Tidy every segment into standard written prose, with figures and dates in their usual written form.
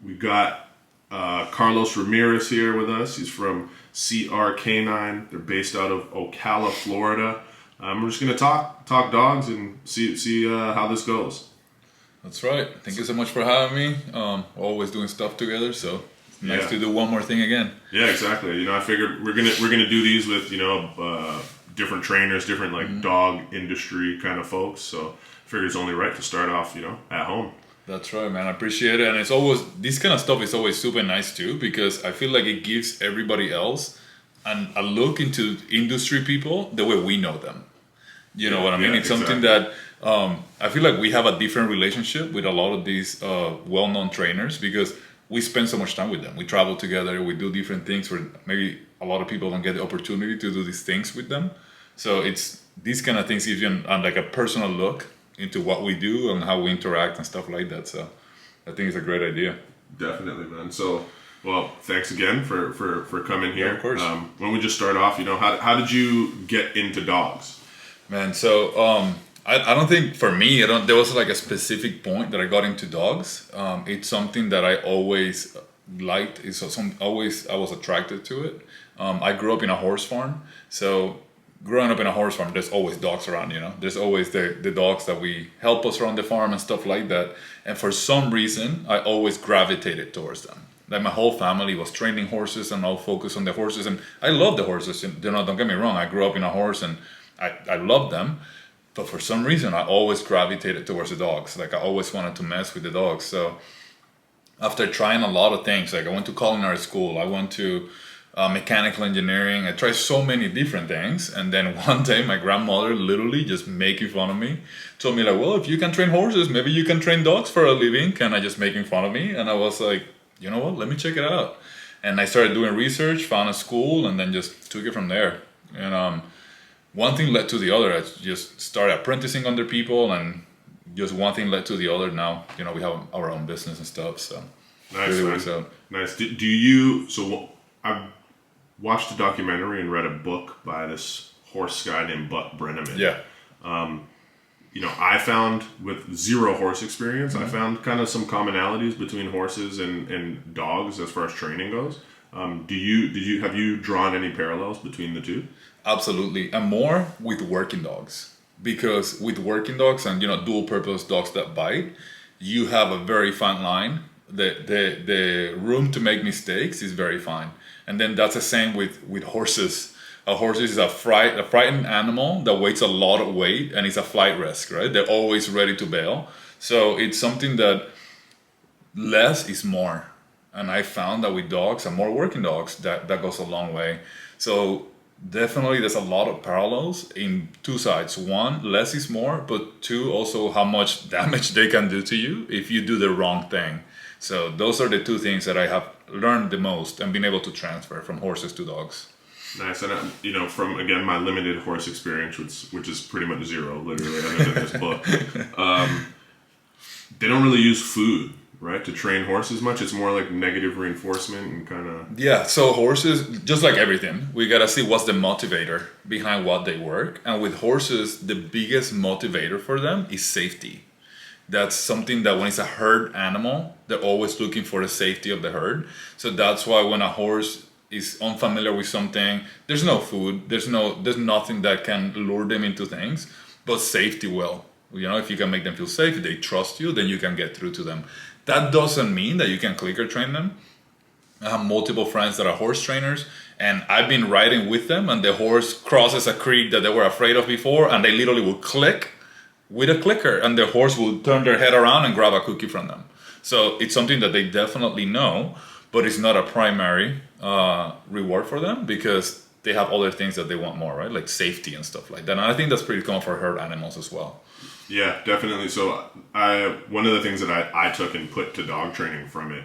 We got Carlos Ramirez here with us. He's from CR Canine. They're based out of Ocala, Florida. We're just gonna talk dogs and see how this goes. That's right. Thank you so much for having me. Always doing stuff together, so it's nice to do one more thing again. Yeah, exactly. You know, I figured we're gonna do these with different trainers, different dog industry kind of folks. So I figured it's only right to start off at home. That's right, man. I appreciate it, and it's always this kind of stuff is always super nice too, because I feel like it gives everybody else a look into industry people the way we know them. You know what I mean? It's something that I feel like we have a different relationship with a lot of these well-known trainers because we spend so much time with them. We travel together, we do different things where maybe a lot of people don't get the opportunity to do these things with them. So it's these kind of things give you like a personal look into what we do and how we interact and stuff like that. So I think it's a great idea. Definitely, man. So, well, thanks again for coming here. Yeah, of course. Why don't we just start off, how did you get into dogs? Man, so I don't think for me, there was like a specific point that I got into dogs. It's something that I always liked. I was attracted to it. I grew up in a horse farm. So growing up in a horse farm, there's always dogs around, There's always the dogs that we help us around the farm and stuff like that. And for some reason, I always gravitated towards them. Like my whole family was training horses and I'll focus on the horses. And I love the horses. Don't get me wrong. I grew up in a horse and I love them. But for some reason, I always gravitated towards the dogs. Like I always wanted to mess with the dogs. So after trying a lot of things, like I went to culinary school, I went to mechanical engineering. I tried so many different things. And then one day my grandmother literally just making fun of me, told me like, well, if you can train horses, maybe you can train dogs for a living. Can I just making fun of me? And I was like, you know what, let me check it out. And I started doing research, found a school, and then just took it from there. And one thing led to the other. I just started apprenticing under people, and just one thing led to the other. Now, we have our own business and stuff. So nice, really nice. Nice. Do you? So I've watched a documentary and read a book by this horse guy named Buck Brenneman. Yeah. I found with zero horse experience, I found kind of some commonalities between horses and dogs as far as training goes. Have you drawn any parallels between the two? Absolutely, and more with working dogs, because with working dogs and dual purpose dogs that bite, you have a very fine line. The room to make mistakes is very fine, and then that's the same with horses. A horse is a frightened animal that weighs a lot of weight and it's a flight risk, right? They're always ready to bail. So it's something that less is more. And I found that with dogs and more working dogs, that goes a long way. So definitely there's a lot of parallels in two sides. One, less is more, but two, also how much damage they can do to you if you do the wrong thing. So those are the two things that I have learned the most and been able to transfer from horses to dogs. Nice. And, from, again, my limited horse experience, which is pretty much zero, literally, other than this book, they don't really use food, right, to train horses much. It's more like negative reinforcement and kind of... Yeah, so horses, just like everything, we got to see what's the motivator behind what they work. And with horses, the biggest motivator for them is safety. That's something that when it's a herd animal, they're always looking for the safety of the herd. So that's why when a horse is unfamiliar with something, there's no food, there's nothing that can lure them into things, but safety will. If you can make them feel safe, if they trust you, then you can get through to them. That doesn't mean that you can clicker train them. I have multiple friends that are horse trainers, and I've been riding with them, and the horse crosses a creek that they were afraid of before, and they literally will click with a clicker, and the horse will turn their head around and grab a cookie from them. So it's something that they definitely know, but it's not a primary reward for them because they have other things that they want more, right? Like safety and stuff like that. And I think that's pretty common for herd animals as well. Yeah, definitely. So one of the things that I took and put to dog training from it,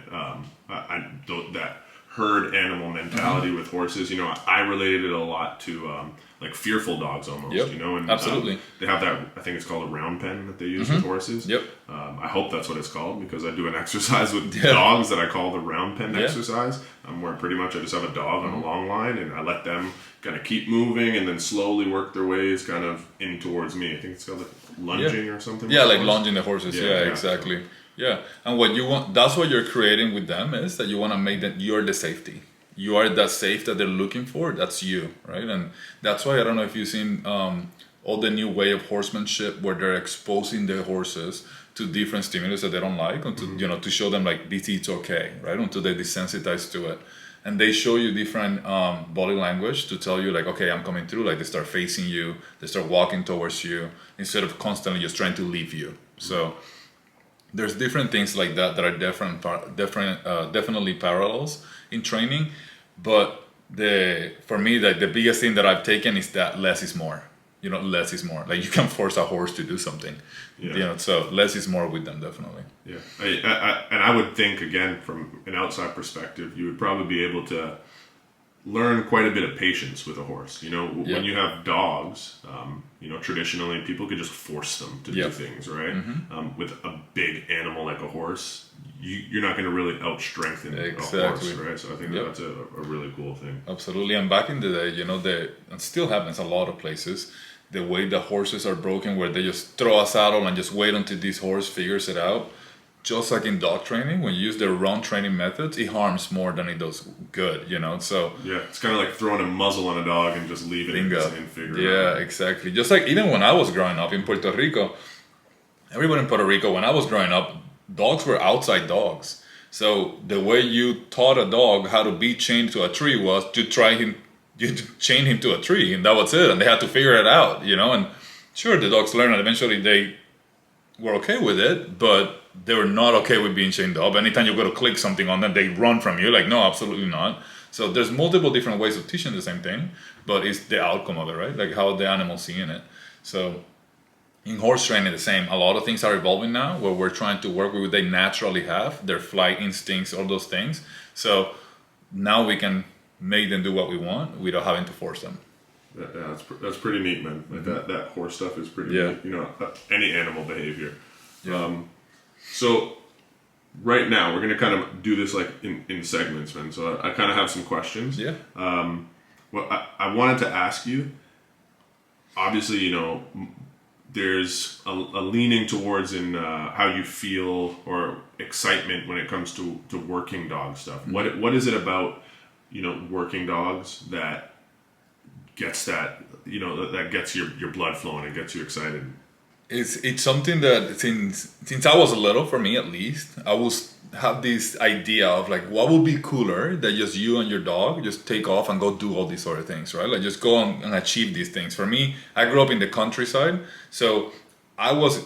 that herd animal mentality with horses, I related it a lot to like fearful dogs almost, Yep, and absolutely. They have that, I think it's called a round pen that they use with horses. Yep. I hope that's what it's called because I do an exercise with dogs that I call the round pen exercise, where pretty much I just have a dog on a long line and I let them kind of keep moving and then slowly work their ways kind of in towards me. I think it's called like lunging or something. Yeah, like lunging the horses. Yeah, exactly. Yeah, and what you want, that's what you're creating with them, is that you want to make them, you're the safety. You are that safe that they're looking for, that's you, right? And that's why, I don't know if you've seen all the new way of horsemanship where they're exposing their horses to different stimulus that they don't like, until, you know, to show them like, this is okay, right? Until they desensitize to it. And they show you different body language to tell you like, okay, I'm coming through. Like they start facing you, they start walking towards you instead of constantly just trying to leave you. So there's different things like that that are definitely parallels in training. But for me, like the biggest thing that I've taken is that less is more. You know, less is more. Like you can force a horse to do something. Yeah. You know, so less is more with them, definitely. Yeah, and I would think, again, from an outside perspective, you would probably be able to learn quite a bit of patience with a horse. You know, when you have dogs, you know, traditionally people could just force them to do things, right? With a big animal like a horse, you're not going to really out-strengthen a horse, right? So I think that's a really cool thing. Absolutely, and back in the day, you know, and still happens a lot of places, the way the horses are broken, where they just throw a saddle and just wait until this horse figures it out. Just like in dog training, when you use the wrong training methods, it harms more than it does good, you know? So yeah, it's kind of like throwing a muzzle on a dog and just leave it and figure it out. Yeah, exactly. Just like even when I was growing up in Puerto Rico, everyone in Puerto Rico, when I was growing up, dogs were outside dogs. So the way you taught a dog how to be chained to a tree was to you chain him to a tree, and that was it. And they had to figure it out, you know? And sure, the dogs learned, and eventually they were okay with it, but they were not okay with being chained up. Anytime you go to click something on them, they run from you. Like, no, absolutely not. So there's multiple different ways of teaching the same thing, but it's the outcome of it, right? Like how the animal's seeing it. So in horse training, the same. A lot of things are evolving now where we're trying to work with what they naturally have, their flight instincts, all those things. So now we can make them do what we want without having to force them. Yeah, that's pretty neat, man. Like that horse stuff is pretty neat. You know, any animal behavior. Yeah. So right now we're gonna kind of do this like in segments, man. So I kind of have some questions. Yeah. Well, I wanted to ask you. Obviously, you know, there's a leaning towards in how you feel or excitement when it comes to working dog stuff. What is it about, you know, working dogs that gets that, you know, that gets your blood flowing and gets you excited? It's something that since I was little, for me at least, I was have this idea of like, what would be cooler that just you and your dog just take off and go do all these sort of things, right? Like just go and achieve these things. For me, I grew up in the countryside, so I was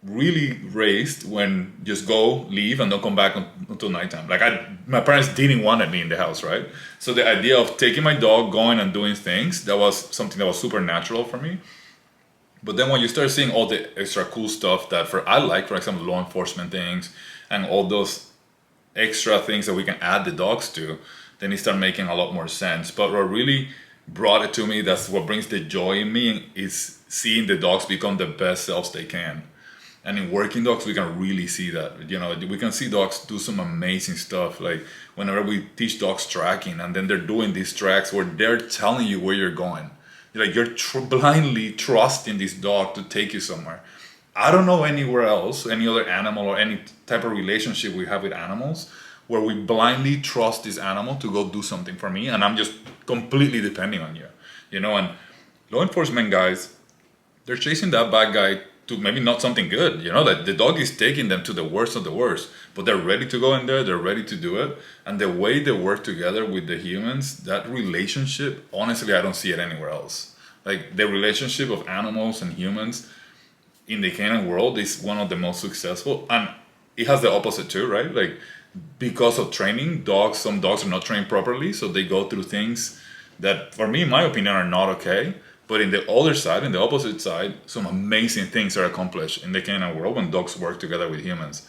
really raised when just go, leave, and don't come back until nighttime. Like my parents didn't want me in the house, right? So the idea of taking my dog, going and doing things, that was something that was super natural for me. But then when you start seeing all the extra cool stuff that I like, for example, law enforcement things and all those extra things that we can add the dogs to, then it started making a lot more sense. But what really brought it to me, that's what brings the joy in me, is seeing the dogs become the best selves they can. And in working dogs, we can really see that. You know, we can see dogs do some amazing stuff. Like whenever we teach dogs tracking, and then they're doing these tracks where they're telling you where you're going. Like you're blindly trusting this dog to take you somewhere. I don't know anywhere else, any other animal or any type of relationship we have with animals where we blindly trust this animal to go do something for me, and I'm just completely depending on you. You know, and law enforcement guys, they're chasing that bad guy to maybe not something good, you know, that the dog is taking them to the worst of the worst, but they're ready to go in there, they're ready to do it. And the way they work together with the humans, that relationship, honestly, I don't see it anywhere else. Like the relationship of animals and humans in the canine world is one of the most successful, and it has the opposite too, right? Like because of training, some dogs are not trained properly, so they go through things that, for me, in my opinion, are not okay. But in the other side, in the opposite side, some amazing things are accomplished in the canine world when dogs work together with humans.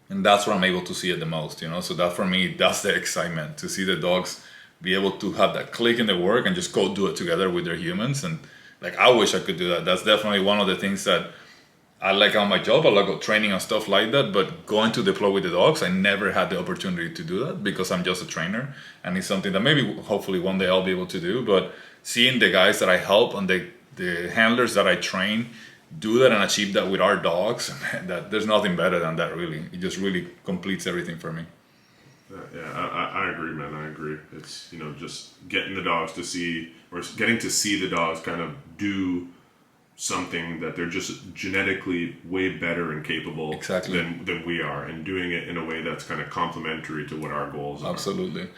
And that's where I'm able to see it the most, you know? So that, for me, that's the excitement, to see the dogs be able to have that click in their work and just go do it together with their humans. And like, I wish I could do that. That's definitely one of the things that I like on my job. I like training and stuff like that, but going to deploy with the dogs, I never had the opportunity to do that because I'm just a trainer. And it's something that maybe, hopefully one day I'll be able to do. But seeing the guys that I help and the handlers that I train do that and achieve that with our dogs, man, that there's nothing better than that. Really, it just really completes everything for me. I agree, man. I agree. It's, just getting the dogs to see, or getting to see the dogs kind of do something that they're just genetically way better and capable Exactly. than we are, and doing it in a way that's kind of complementary to what our goals are. Absolutely.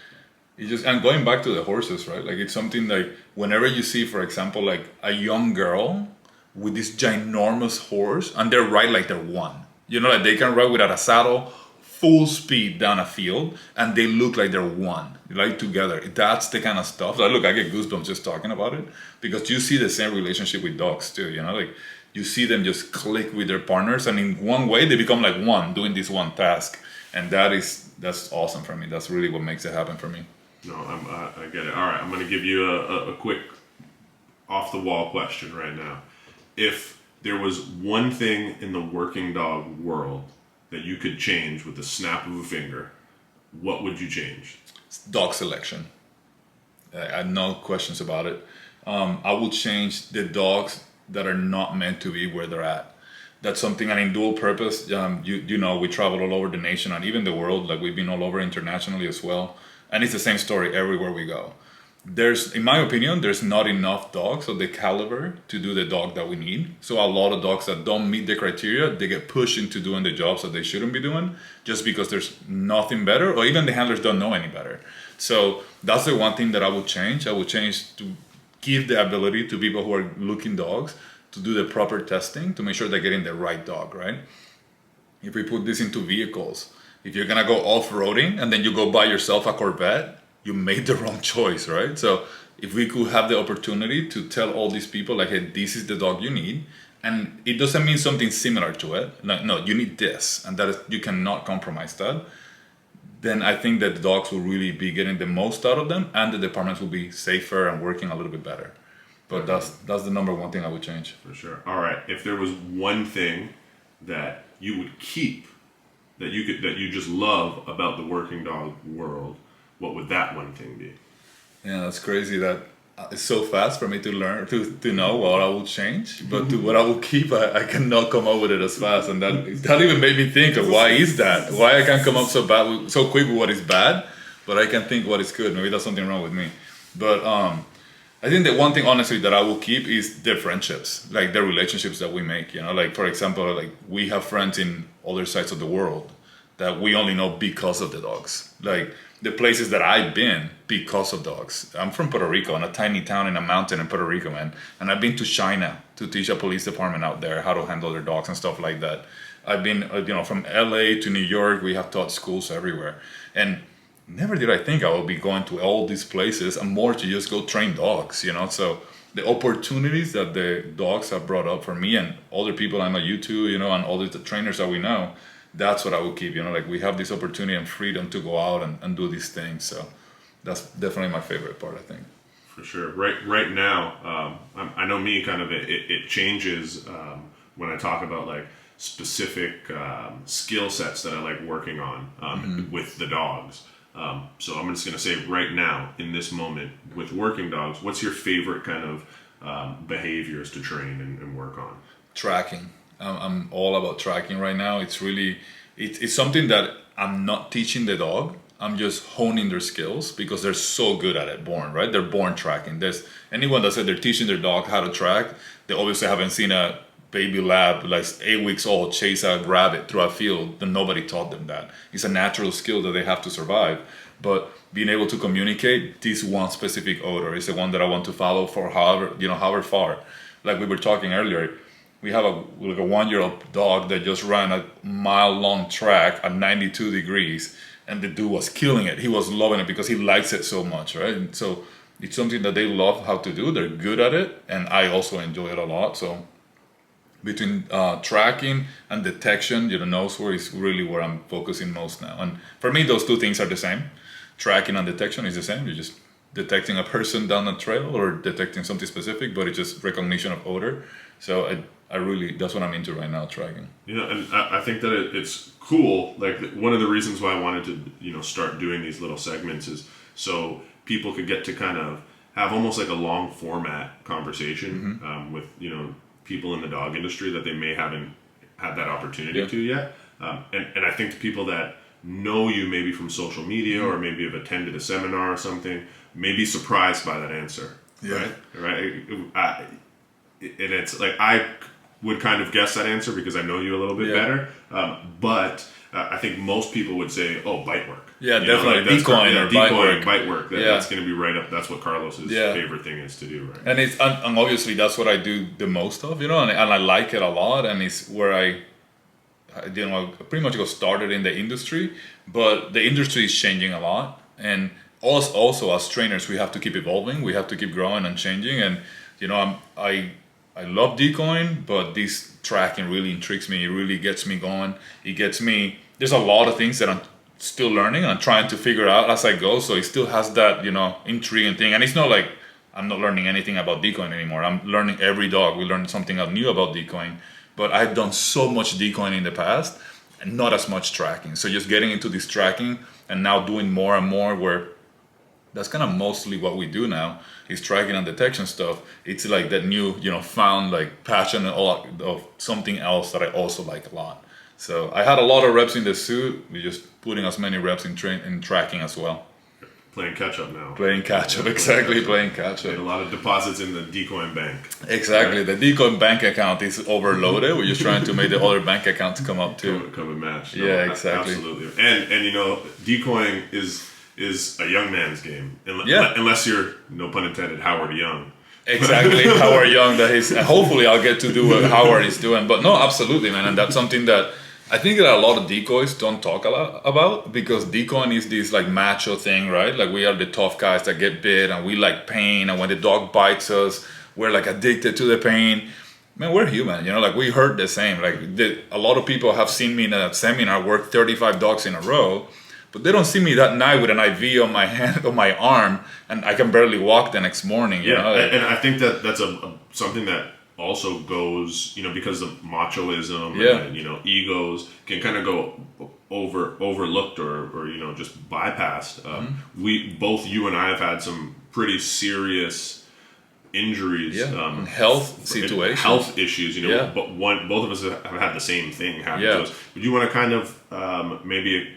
And going back to the horses, right? Like, it's something like whenever you see, for example, like a young girl with this ginormous horse and they ride like they're one. Like they can ride without a saddle, full speed down a field, and they look like they're one, like together. That's the kind of stuff. Like, look, I get goosebumps just talking about it, because you see the same relationship with dogs too. Like you see them just click with their partners, and in one way they become like one, doing this one task, and that's awesome for me. That's really what makes it happen for me. No, I get it. All right, I'm going to give you a quick off-the-wall question right now. If there was one thing in the working dog world that you could change with the snap of a finger, what would you change? Dog selection. I have no questions about it. I will change the dogs that are not meant to be where they're at. That's something, and in dual purpose, we travel all over the nation and even the world. Like, we've been all over internationally as well. And it's the same story everywhere we go. In my opinion, there's not enough dogs of the caliber to do the dog that we need. So a lot of dogs that don't meet the criteria, they get pushed into doing the jobs that they shouldn't be doing just because there's nothing better, or even the handlers don't know any better. So that's the one thing that I would change. I would change to give the ability to people who are looking dogs to do the proper testing to make sure they're getting the right dog, right? If we put this into vehicles, if you're gonna go off-roading and then you go buy yourself a Corvette, you made the wrong choice, right? So if we could have the opportunity to tell all these people, like, hey, this is the dog you need, and it doesn't mean something similar to it. Like, no, you need this, and that is, you cannot compromise that. Then I think that the dogs will really be getting the most out of them, and the departments will be safer and working a little bit better. But that's the number one thing I would change. For sure. All right. If there was one thing that you would keep, that you just love about the working dog world, what would that one thing be? Yeah, that's crazy that it's so fast for me to learn, to know what I will change, but to what I will keep, I cannot come up with it as fast. And that even made me think of why is that? Why I can't come up so quick with what is bad, but I can think what is good. Maybe that's something wrong with me. But I think that one thing, honestly, that I will keep is the friendships, like the relationships that we make. Like, for example, like, we have friends in other sides of the world that we only know because of the dogs. Like, the places that I've been because of dogs. I'm from Puerto Rico, in a tiny town in a mountain in Puerto Rico, man. And I've been to China to teach a police department out there how to handle their dogs and stuff like that. I've been, from LA to New York, we have taught schools everywhere. And never did I think I would be going to all these places and more to just go train dogs, So the opportunities that the dogs have brought up for me and other people I know, you too, and all the trainers that we know, that's what I would keep, like, we have this opportunity and freedom to go out and do these things. So that's definitely my favorite part, I think. For sure. Right now, I know me, kind of, it changes when I talk about, like, specific skill sets that I like working on with the dogs. So I'm just going to say right now, in this moment, with working dogs, what's your favorite kind of behaviors to train and work on? Tracking. I'm all about tracking right now. It's really, it's something that I'm not teaching the dog. I'm just honing their skills because they're so good at it, born, right? They're born tracking. There's anyone that said they're teaching their dog how to track, they obviously haven't seen a baby lab, like 8 weeks old, chase a rabbit through a field. Then nobody taught them that. It's a natural skill that they have to survive. But being able to communicate this one specific odor is the one that I want to follow for however far. Like we were talking earlier, we have a 1-year-old dog that just ran a mile-long track at 92 degrees, and the dude was killing it. He was loving it because he likes it so much, right? And so it's something that they love how to do. They're good at it, and I also enjoy it a lot. So between tracking and detection, nose work is really where I'm focusing most now. And for me, those two things are the same. Tracking and detection is the same. You're just detecting a person down a trail or detecting something specific, but it's just recognition of odor. So I really, that's what I'm into right now, tracking. And I think that it's cool. Like, one of the reasons why I wanted to, start doing these little segments is so people could get to kind of have almost like a long format conversation with, people in the dog industry that they may haven't had that opportunity to yet. And I think the people that know you maybe from social media or maybe have attended a seminar or something may be surprised by that answer. Yeah. Right. And it's like, I would kind of guess that answer because I know you a little bit better. But I think most people would say, "Oh, bite work." Yeah, definitely. Decoying or bite work. That's going to be right up. That's what Carlos's favorite thing is to do, right? And it's and obviously that's what I do the most of, and I like it a lot, and it's where I pretty much got started in the industry. But the industry is changing a lot, and also as trainers, we have to keep evolving. We have to keep growing and changing. And I love decoying, but this tracking really intrigues me. It really gets me going. It gets me. There's a lot of things that I'm still learning and I'm trying to figure out as I go. So it still has that, intriguing thing. And it's not like I'm not learning anything about decoying anymore. I'm learning every dog. We learn something new about decoying. But I've done so much decoying in the past and not as much tracking. So just getting into this tracking and now doing more and more where that's kind of mostly what we do now is tracking and detection stuff. It's like that new, found like passion of something else that I also like a lot. So I had a lot of reps in the suit. We're just putting as many reps in tracking as well. Playing catch up now. Playing catch up, exactly. Playing catch up. A lot of deposits in the decoying bank. Exactly. Right? The decoy bank account is overloaded. We're just trying to make the other bank accounts come up too. Come and match. Exactly. Absolutely. And decoying is a young man's game. Unless you're, no pun intended, Howard Young. Exactly, Howard Young. Hopefully I'll get to do what Howard is doing. But no, absolutely, man. And that's something that I think that a lot of decoys don't talk a lot about, because decoying is this like macho thing, right? Like we are the tough guys that get bit and we like pain, and when the dog bites us, we're like addicted to the pain. Man, we're human, like we hurt the same. Like a lot of people have seen me in a seminar work 35 dogs in a row, but they don't see me that night with an IV on my hand, on my arm, and I can barely walk the next morning. And I think that that's something that also goes, because of machoism and, egos can kind of go overlooked or just bypassed. You and I have had some pretty serious injuries, health situations, health issues, but both of us have had the same thing happen to us. Would you want to kind of maybe,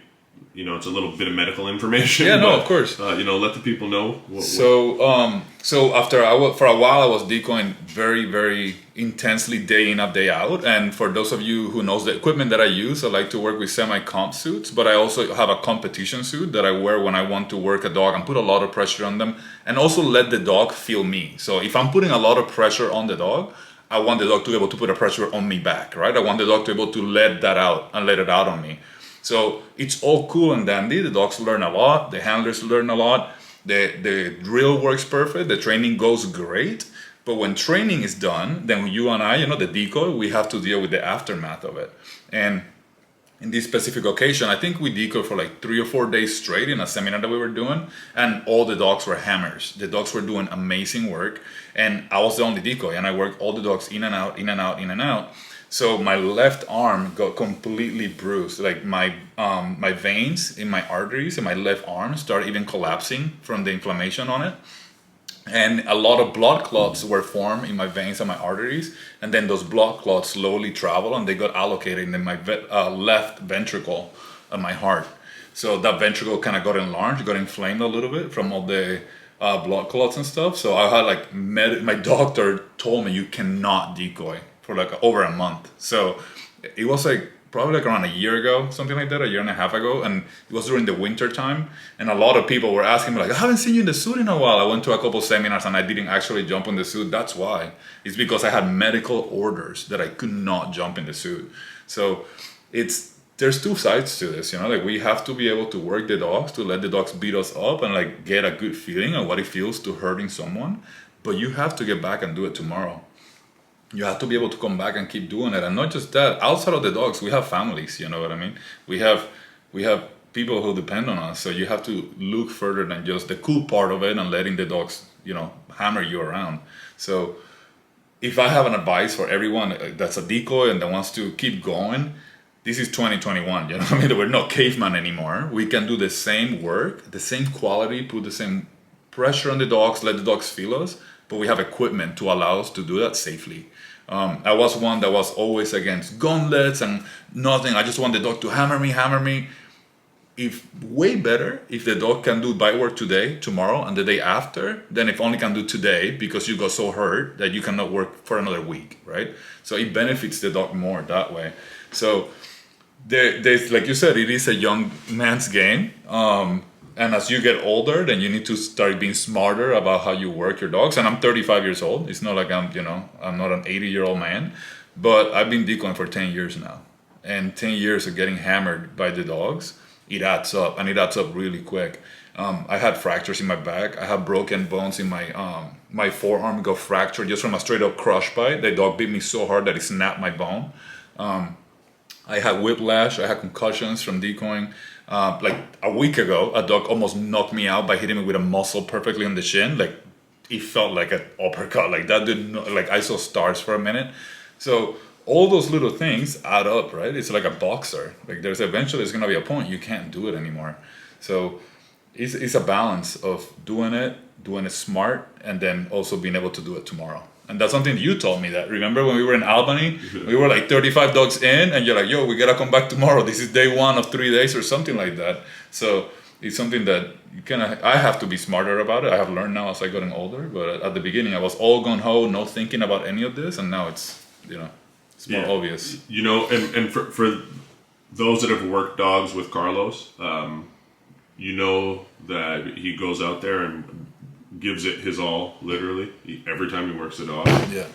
it's a little bit of medical information. Yeah, no, of course. Let the people know. So after for a while I was decoying very, very intensely day in and day out. And for those of you who knows the equipment that I use, I like to work with semi-comp suits, but I also have a competition suit that I wear when I want to work a dog and put a lot of pressure on them, and also let the dog feel me. So if I'm putting a lot of pressure on the dog, I want the dog to be able to put a pressure on me back, right? I want the dog to be able to let that out and let it out on me. So it's all cool and dandy. The dogs learn a lot. The handlers learn a lot. The drill works perfect. The training goes great. But when training is done, then you and I, the decoy, we have to deal with the aftermath of it. And in this specific occasion, I think we decoyed for like 3 or 4 days straight in a seminar that we were doing. And all the dogs were hammers. The dogs were doing amazing work. And I was the only decoy. And I worked all the dogs in and out, in and out, in and out. So my left arm got completely bruised. Like my veins in my arteries in my left arm started even collapsing from the inflammation on it. And a lot of blood clots were formed in my veins and my arteries. And then those blood clots slowly travel and they got allocated in my left ventricle of my heart. So that ventricle kind of got enlarged, got inflamed a little bit from all the blood clots and stuff. So I had my doctor told me you cannot decoy for like over a month. So it was probably around a year ago, something like that, a year and a half ago. And it was during the winter time. And a lot of people were asking me I haven't seen you in the suit in a while. I went to a couple seminars and I didn't actually jump in the suit. That's why. It's because I had medical orders that I could not jump in the suit. So there's two sides to this, we have to be able to work the dogs, to let the dogs beat us up and get a good feeling of what it feels to hurting someone. But you have to get back and do it tomorrow. You have to be able to come back and keep doing it. And not just that, outside of the dogs, we have families, you know what I mean? We have people who depend on us. So you have to look further than just the cool part of it and letting the dogs, hammer you around. So if I have an advice for everyone that's a decoy and that wants to keep going, this is 2021, you know what I mean? We're not caveman anymore. We can do the same work, the same quality, put the same pressure on the dogs, let the dogs feel us, but we have equipment to allow us to do that safely. I was one that was always against gauntlets and nothing. I just want the dog to hammer me. If way better if the dog can do bite work today, tomorrow, and the day after, than if only can do today because you got so hurt that you cannot work for another week, right? So it benefits the dog more that way. So there's, like you said, it is a young man's game. And as you get older, then you need to start being smarter about how you work your dogs. And I'm 35 years old. It's not like I'm not an 80-year-old man, but I've been decoying for 10 years now. And 10 years of getting hammered by the dogs, it adds up, and it adds up really quick. I had fractures in my back. I have broken bones in my forearm got fractured just from a straight up crush bite. The dog bit me so hard that it snapped my bone. I had whiplash. I had concussions from decoying. Like a week ago, a dog almost knocked me out by hitting me with a muzzle perfectly on the shin. Like it felt like an uppercut. Like that didn't. Like I saw stars for a minute. So all those little things add up, right? It's like a boxer. Like there's gonna be a point you can't do it anymore. So it's a balance of doing it smart, and then also being able to do it tomorrow. And that's something you told me that. Remember when we were in Albany, we were like 35 dogs in, and you're like, yo, we gotta come back tomorrow. This is day 1 of 3 days or something like that. So it's something that I have to be smarter about it. I have learned now as I gotten older, but at the beginning I was all gung-ho, no thinking about any of this, and now it's more obvious. And for those that have worked dogs with Carlos, that he goes out there and gives it his all, literally, every time he works a dog. Yeah.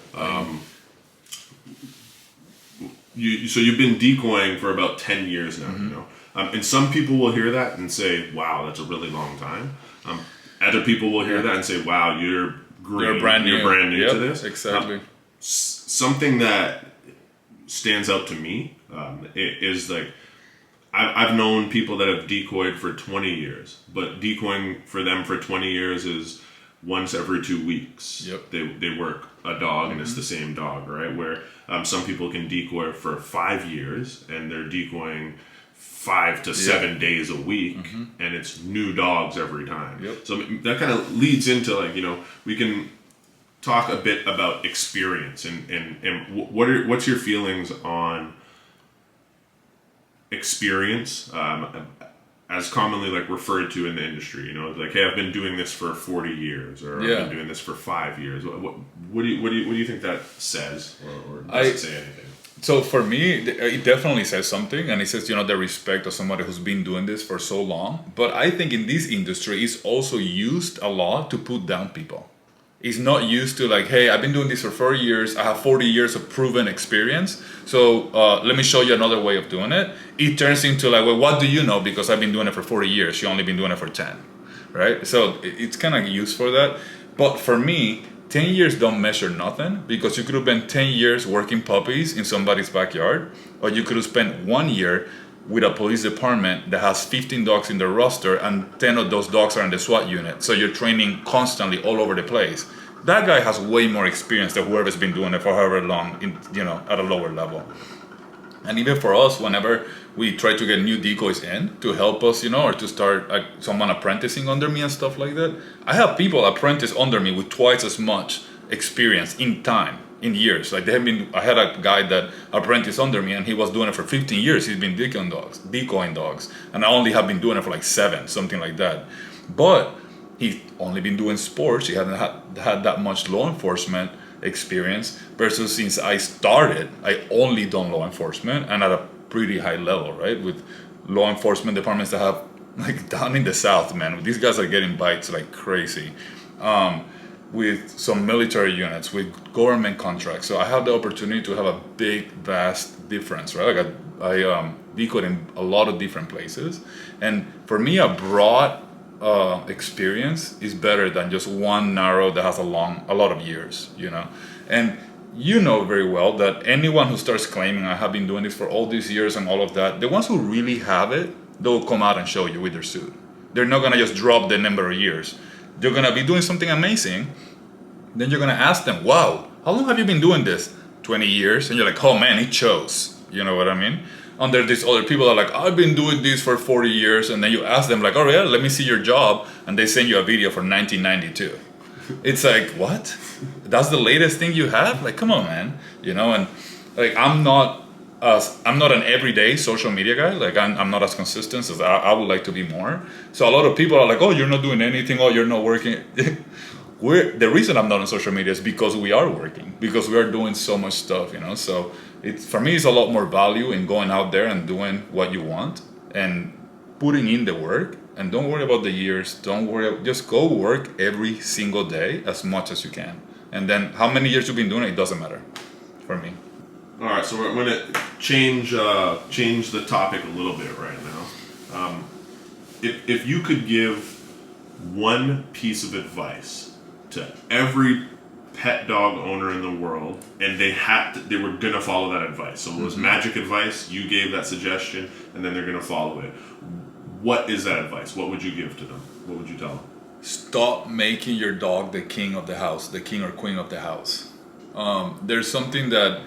So you've been decoying for about 10 years now, and some people will hear that and say, wow, that's a really long time. Other people will hear that and say, wow, you're green. You're brand new to this. Exactly. Something that stands out to me is like, I've known people that have decoyed for 20 years, but decoying for them for 20 years is once every 2 weeks. Yep. They work a dog, and it's the same dog, right? Where some people can decoy for 5 years, and they're decoying 5 to 7 days a week, and it's new dogs every time. Yep. So that kind of leads into we can talk a bit about experience and what's your feelings on experience, as commonly referred to in the industry, like, hey, I've been doing this for 40 years, or I've been doing this for 5 years. What do you think that says, or does it say anything? So for me, it definitely says something, and it says, the respect of somebody who's been doing this for so long. But I think in this industry, it's also used a lot to put down people. It's not used to like, hey, I've been doing this for 4 years. I have 40 years of proven experience. So let me show you another way of doing it. It turns into like, well, what do you know? Because I've been doing it for 40 years. You only been doing it for 10, right? So it's kind of used for that. But for me, 10 years don't measure nothing, because you could have been 10 years working puppies in somebody's backyard, or you could have spent 1 year with a police department that has 15 dogs in their roster, and 10 of those dogs are in the SWAT unit. So you're training constantly all over the place. That guy has way more experience than whoever's been doing it for however long, at a lower level. And even for us, whenever we try to get new decoys in to help us, or to start someone apprenticing under me and stuff like that, I have people apprentice under me with twice as much experience in years. Like I had a guy that apprenticed under me, and he was doing it for 15 years. He's been decoying dogs, and I only have been doing it for like 7, something like that. But he's only been doing sports. He hadn't had that much law enforcement experience, versus since I started, I only done law enforcement, and at a pretty high level, right? With law enforcement departments that have, like, down in the South, man, these guys are getting bites like crazy. With some military units, with government contracts. So I have the opportunity to have a big, vast difference, right? Like I decoyed in a lot of different places. And for me, a broad experience is better than just one narrow that has a lot of years, And very well that anyone who starts claiming I have been doing this for all these years and all of that, the ones who really have it, they'll come out and show you with their suit. They're not gonna just drop the number of years. They're gonna be doing something amazing. Then you're gonna ask them, wow, how long have you been doing this? 20 years? And you're like, oh man, it shows. You know what I mean? And there's these other people that are like, I've been doing this for 40 years. And then you ask them like, oh yeah, let me see your job. And they send you a video from 1992. It's like, what? That's the latest thing you have? Like, come on, man. You know, and like I'm not an everyday social media guy. Like I'm not as consistent as I would like to be more. So a lot of people are like, oh, you're not doing anything. Oh, you're not working. The reason I'm not on social media is because we are working, because we are doing so much stuff, you know. So for me, it's a lot more value in going out there and doing what you want and putting in the work. And don't worry about the years. Don't worry. Just go work every single day as much as you can. And then how many years you've been doing it doesn't matter for me. All right, so we're going to change the topic a little bit right now. If you could give one piece of advice to every pet dog owner in the world, and they were gonna follow that advice. So it was magic advice. You gave that suggestion, and then they're gonna follow it. What is that advice? What would you give to them? What would you tell them? Stop making your dog the king of the house, the king or queen of the house. There's something that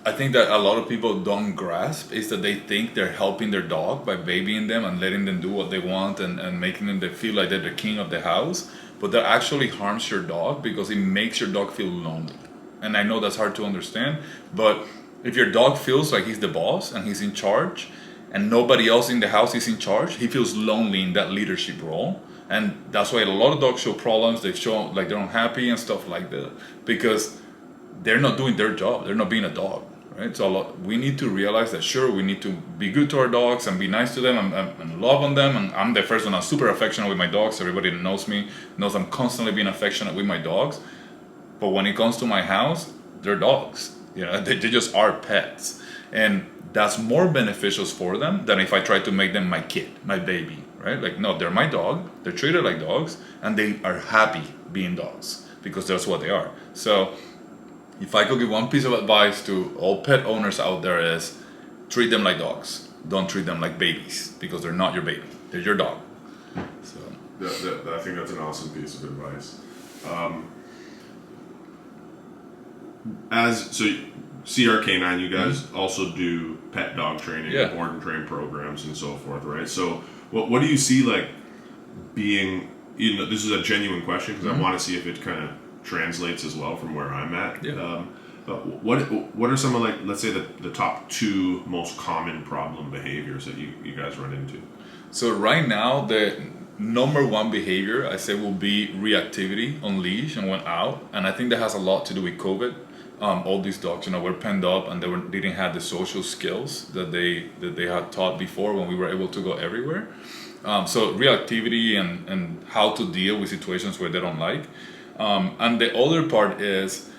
I think that a lot of people don't grasp is that they think they're helping their dog by babying them and letting them do what they want and making them feel like they're the king of the house. But that actually harms your dog because it makes your dog feel lonely. And I know that's hard to understand, but if your dog feels like he's the boss and he's in charge and nobody else in the house is in charge, he feels lonely in that leadership role. And that's why a lot of dogs show problems. They show like they're unhappy and stuff like that because they're not doing their job. They're not being a dog, right? So we need to realize that sure, we need to be good to our dogs and be nice to them and love on them. And I'm the first one. I'm super affectionate with my dogs. Everybody that knows me knows I'm constantly being affectionate with my dogs. But when it comes to my house, they're dogs. You know, they just are pets, and that's more beneficial for them than if I try to make them my kid, my baby, right? Like no, they're my dog. They're treated like dogs, and they are happy being dogs because that's what they are. So if I could give one piece of advice to all pet owners out there is treat them like dogs. Don't treat them like babies because they're not your baby. They're your dog. So I think that's an awesome piece of advice. So CRK9, you guys also do pet dog training, board and train programs, and so forth, right? So what do you see like being? You know, this is a genuine question because I want to see if it kind of translates as well from where I'm at. Yeah. But what are some of like, let's say the top two most common problem behaviors that you guys run into? So right now the number one behavior I say will be reactivity on leash and when out, and I think that has a lot to do with COVID. All these dogs, you know, were penned up and they didn't have the social skills that they had taught before when we were able to go everywhere. So reactivity and how to deal with situations where they don't like. And the other part is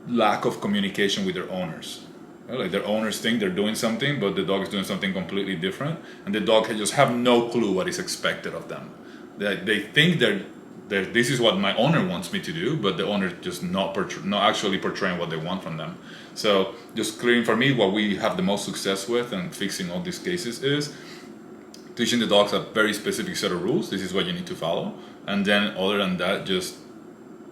lack of communication with their owners. Right? Like their owners think they're doing something, but the dog is doing something completely different, and the dog just have no clue what is expected of them. They think they're this is what my owner wants me to do, but the owner just not actually portraying what they want from them. So just clearing for me what we have the most success with and fixing all these cases is teaching the dogs a very specific set of rules. This is what you need to follow, and then other than that, just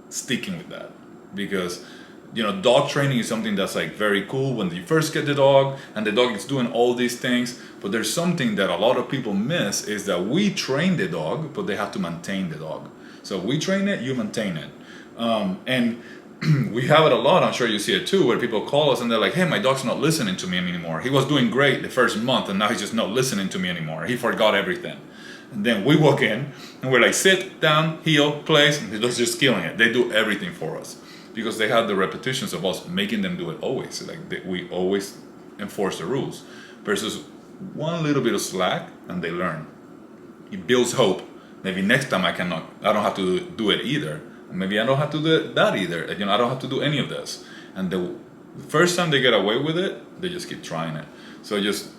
sticking with that. Because you know, dog training is something that's like very cool when you first get the dog and the dog is doing all these things, but there's something that a lot of people miss is that we train the dog, but they have to maintain the dog. So we train it, you maintain it. And we have it a lot, I'm sure you see it too, where people call us and they're like, hey, my dog's not listening to me anymore. He was doing great the first month and now he's just not listening to me anymore. He forgot everything. And then we walk in and we're like, sit down, heel, place, and the dog's just killing it. They do everything for us because they have the repetitions of us making them do it always. Like we always enforce the rules versus one little bit of slack and they learn. It builds hope. Maybe next time I don't have to do it either. Maybe I don't have to do that either. You know, I don't have to do any of this. And the first time they get away with it, they just keep trying it. So just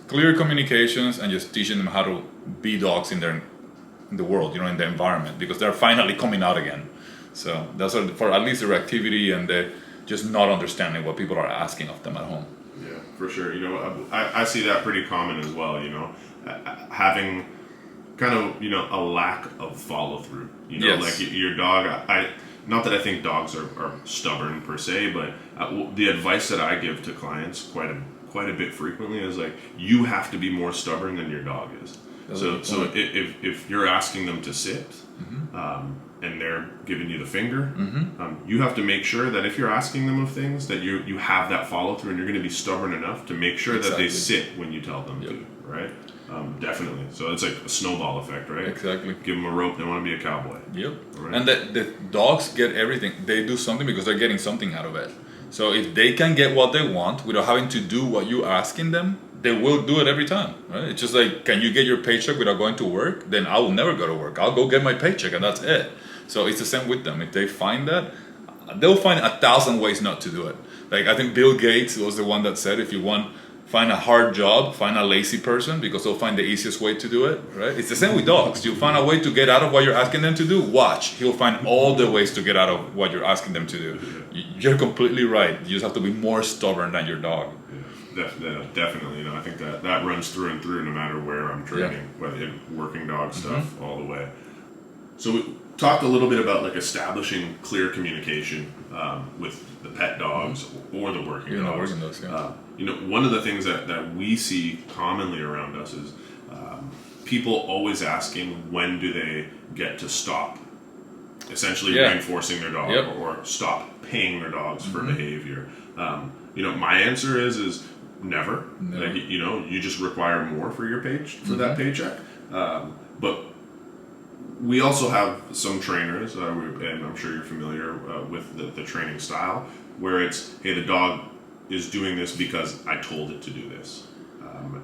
clear communications and just teaching them how to be dogs in the world, you know, in the environment, because they're finally coming out again. So that's for at least the reactivity and the just not understanding what people are asking of them at home. Yeah, for sure. You know, I see that pretty common as well, you know, having kind of, you know, a lack of follow through, you know, yes. Like your dog, not that I think dogs are stubborn per se, but the advice that I give to clients quite quite a bit frequently is like, you have to be more stubborn than your dog is. So if you're asking them to sit, and they're giving you the finger, you have to make sure that if you're asking them of things, that you have that follow through, and you're going to be stubborn enough to make sure that they sit when you tell them to, right? Definitely. So it's like a snowball effect, right? Exactly. Give them a rope, they want to be a cowboy. Yep. Right? And the dogs get everything. They do something because they're getting something out of it. So if they can get what they want without having to do what you're asking them, they will do it every time, right? It's just like, can you get your paycheck without going to work? Then I will never go to work. I'll go get my paycheck and that's it. So it's the same with them. If they find that, they'll find 1,000 ways not to do it. Like I think Bill Gates was the one that said, if you find a hard job, find a lazy person, because they'll find the easiest way to do it, right? It's the same with dogs. You find a way to get out of what you're asking them to do, watch. He'll find all the ways to get out of what you're asking them to do. You're completely right. You just have to be more stubborn than your dog. Yeah, definitely. I think that runs through and through no matter where I'm training, whether in working dog stuff, all the way. So we talked a little bit about like establishing clear communication with the pet dogs or the working dogs. Working dogs, yeah. One of the things that we see commonly around us is people always asking, when do they get to stop essentially reinforcing their dog, or stop paying their dogs for behavior. My answer is never. Like, you just require more for your that paycheck. But we also have some trainers, and I'm sure you're familiar with the training style, where it's, hey, the dog is doing this because I told it to do this.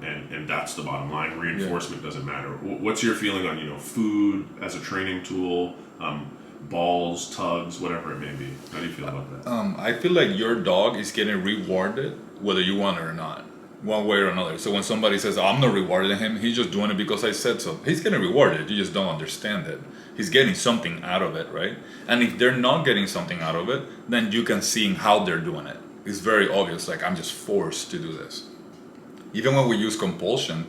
And that's the bottom line. Reinforcement doesn't matter. What's your feeling on, food as a training tool, balls, tugs, whatever it may be? How do you feel about that? I feel like your dog is getting rewarded whether you want it or not, one way or another. So when somebody says, I'm not rewarding him, he's just doing it because I said so. He's getting rewarded. You just don't understand it. He's getting something out of it, right? And if they're not getting something out of it, then you can see how they're doing it. It's very obvious, like, I'm just forced to do this. Even when we use compulsion,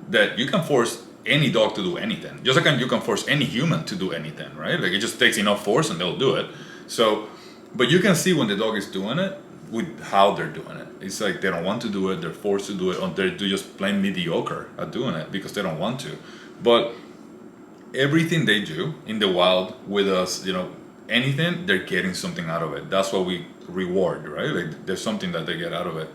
that you can force any dog to do anything. Just like you can force any human to do anything, right? Like, it just takes enough force and they'll do it. So, but you can see when the dog is doing it with how they're doing it. It's like they don't want to do it, they're forced to do it, or they're just plain mediocre at doing it because they don't want to. But everything they do in the wild with us, anything, they're getting something out of it. That's what we reward, right? Like, there's something that they get out of it.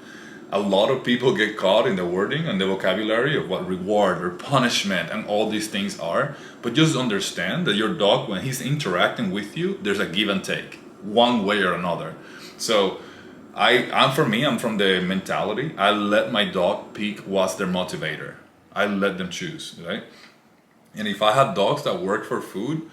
A lot of people get caught in the wording and the vocabulary of what reward or punishment and all these things are. But just understand that your dog, when he's interacting with you, there's a give and take, one way or another. So I'm from the mentality, I let my dog pick what's their motivator. I let them choose, right? And if I had dogs that work for food,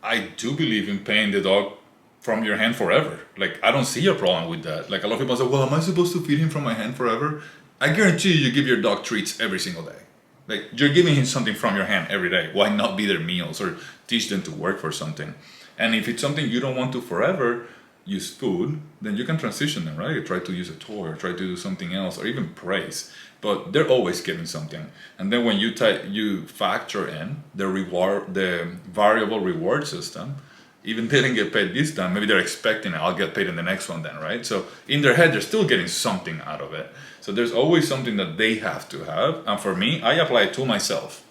I do believe in paying the dog from your hand forever. Like, I don't see a problem with that. Like, a lot of people say, well, am I supposed to feed him from my hand forever? I guarantee you give your dog treats every single day. Like, you're giving him something from your hand every day. Why not be their meals or teach them to work for something? And if it's something you don't want to forever use food, then you can transition them, right? You try to use a toy or try to do something else, or even praise. But they're always getting something. And then when you factor in the variable reward system, even they didn't get paid this time, maybe they're expecting I'll get paid in the next one then, right? So in their head, they're still getting something out of it. So there's always something that they have to have. And for me, I apply it to myself.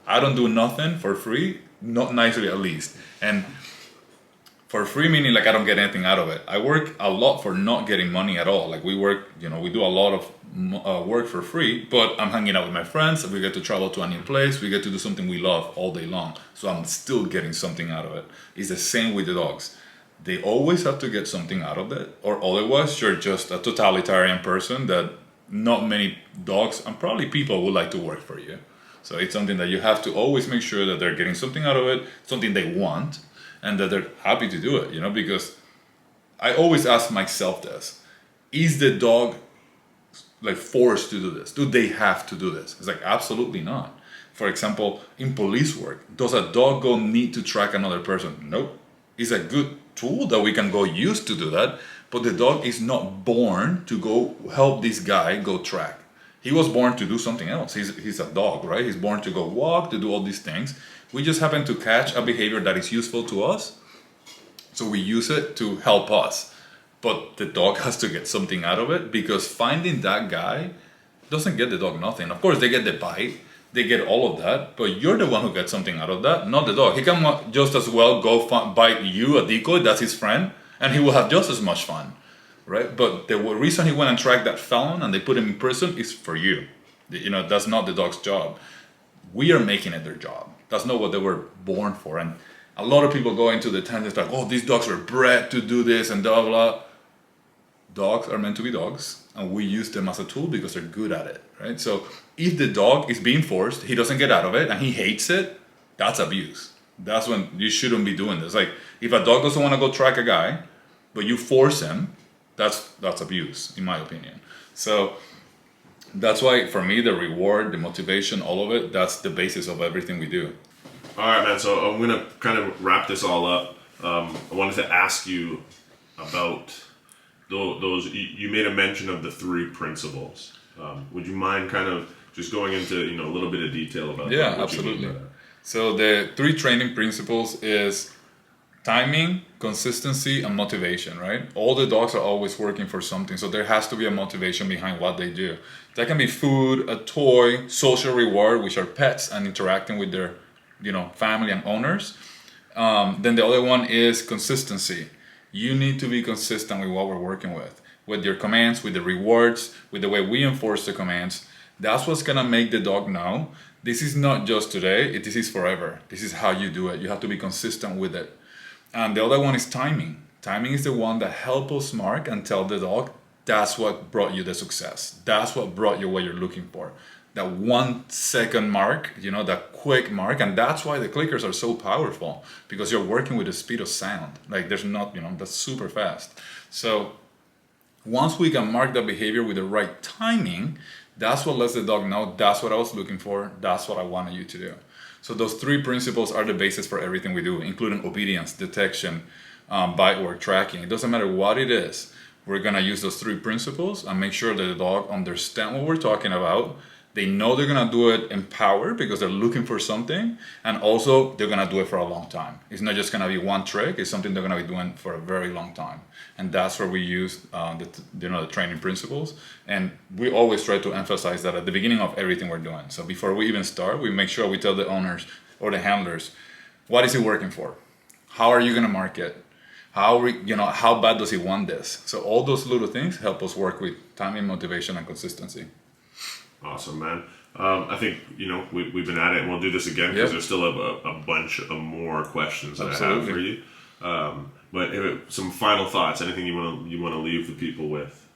I don't do nothing for free, not nicely at least. And for free meaning like I don't get anything out of it. I work a lot for not getting money at all. Like we work, we do a lot of work for free, but I'm hanging out with my friends. We get to travel to a new place. We get to do something we love all day long. So I'm still getting something out of it. It's the same with the dogs. They always have to get something out of it, or otherwise you're just a totalitarian person that not many dogs and probably people would like to work for you. So it's something that you have to always make sure that they're getting something out of it, something they want, and that they're happy to do it, because I always ask myself this: is the dog like forced to do this? Do they have to do this? It's like, absolutely not. For example, in police work, does a dog go need to track another person? Nope. It's a good tool that we can go use to do that, but the dog is not born to go help this guy go track. He was born to do something else. He's a dog, right? He's born to go walk, to do all these things. We just happen to catch a behavior that is useful to us, so we use it to help us. But the dog has to get something out of it, because finding that guy doesn't get the dog nothing. Of course, they get the bite, they get all of that, but you're the one who gets something out of that, not the dog. He can just as well go bite you, a decoy, that's his friend, and he will have just as much fun, right? But the reason he went and tracked that felon and they put him in prison is for you. You know, that's not the dog's job. We are making it their job. That's not what they were born for. And a lot of people go into the tangents like, oh, these dogs were bred to do this and blah, blah. Dogs are meant to be dogs, and we use them as a tool because they're good at it, right? So if the dog is being forced, he doesn't get out of it, and he hates it, that's abuse. That's when you shouldn't be doing this. Like, if a dog doesn't want to go track a guy, but you force him, that's abuse, in my opinion. So that's why, for me, the reward, the motivation, all of it, that's the basis of everything we do. All right, man. So I'm going to kind of wrap this all up. I wanted to ask you about those. You made a mention of the 3 principles. Would you mind kind of just going into a little bit of detail about that? Yeah, absolutely. So the 3 training principles is timing, consistency, and motivation, right? All the dogs are always working for something, so there has to be a motivation behind what they do. That can be food, a toy, social reward, which are pets and interacting with their family and owners. Then the other one is consistency. You need to be consistent with what we're working with your commands, with the rewards, with the way we enforce the commands. That's what's gonna make the dog know this is not just today, this is forever. This is how you do it. You have to be consistent with it. And the other one is timing. Timing is the one that helps us mark and tell the dog that's what brought you the success. That's what brought you what you're looking for. That 1 second mark, that quick mark, and that's why the clickers are so powerful, because you're working with the speed of sound. Like there's not, that's super fast. So once we can mark that behavior with the right timing, that's what lets the dog know that's what I was looking for, that's what I wanted you to do. So those 3 principles are the basis for everything we do, including obedience, detection, bite work, tracking. It doesn't matter what it is. We're gonna use those 3 principles and make sure that the dog understands what we're talking about. They know they're gonna do it empowered because they're looking for something, and also they're gonna do it for a long time. It's not just gonna be one trick, it's something they're gonna be doing for a very long time. And that's where we use the training principles. And we always try to emphasize that at the beginning of everything we're doing. So before we even start, we make sure we tell the owners or the handlers, what is he working for? How are you gonna market? How bad does he want this? So all those little things help us work with timing, motivation, and consistency. Awesome, man. I think, we've been at it, and we'll do this again because there's still a bunch of more questions that I have for you. But some final thoughts, anything you want to leave the people with?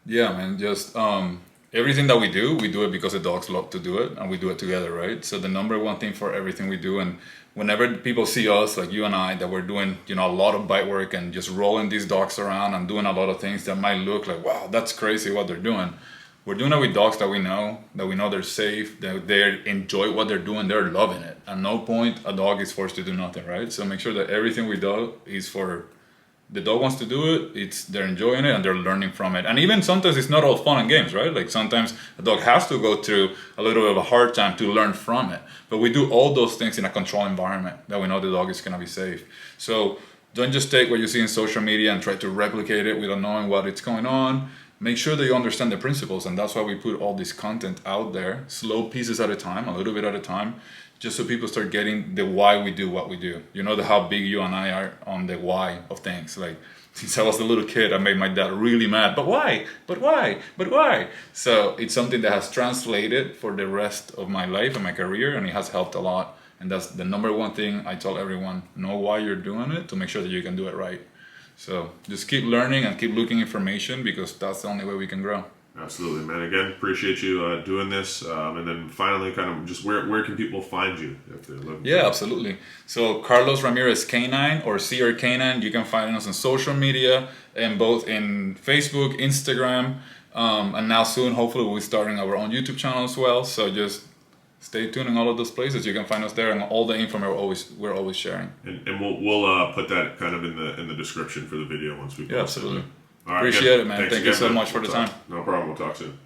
Yeah, man, just everything that we do it because the dogs love to do it, and we do it together, right? So the number one thing for everything we do, and whenever people see us, like you and I, that we're doing, a lot of bite work and just rolling these dogs around and doing a lot of things that might look like, wow, that's crazy what they're doing. We're doing it with dogs that we know they're safe, that they enjoy what they're doing, they're loving it. At no point a dog is forced to do nothing, right? So make sure that everything we do is for the dog wants to do it, they're enjoying it and they're learning from it. And even sometimes it's not all fun and games, right? Like sometimes a dog has to go through a little bit of a hard time to learn from it. But we do all those things in a controlled environment that we know the dog is gonna be safe. So don't just take what you see in social media and try to replicate it without knowing what it's going on. Make sure that you understand the principles, and that's why we put all this content out there, slow pieces at a time, a little bit at a time, just so people start getting the why we do what we do. How big you and I are on the why of things. Like, since I was a little kid, I made my dad really mad. But why? But why? But why? So it's something that has translated for the rest of my life and my career, and it has helped a lot. And that's the number one thing I tell everyone. Know why you're doing it to make sure that you can do it right. So just keep learning and keep looking information, because that's the only way we can grow. Absolutely, man. Again, appreciate you doing this. And then finally, kind of just where can people find you if they're looking? Yeah, absolutely. So Carlos Ramirez Canine or CR Canine, you can find us on social media, and both in Facebook, Instagram, and now soon, hopefully, we'll be starting our own YouTube channel as well. So just stay tuned in all of those places. You can find us there, and all the info we're always sharing. And we'll put that kind of in the description for the video once we post it. Absolutely. All right, appreciate it, man. Thank you so much for the time. No problem. We'll talk soon.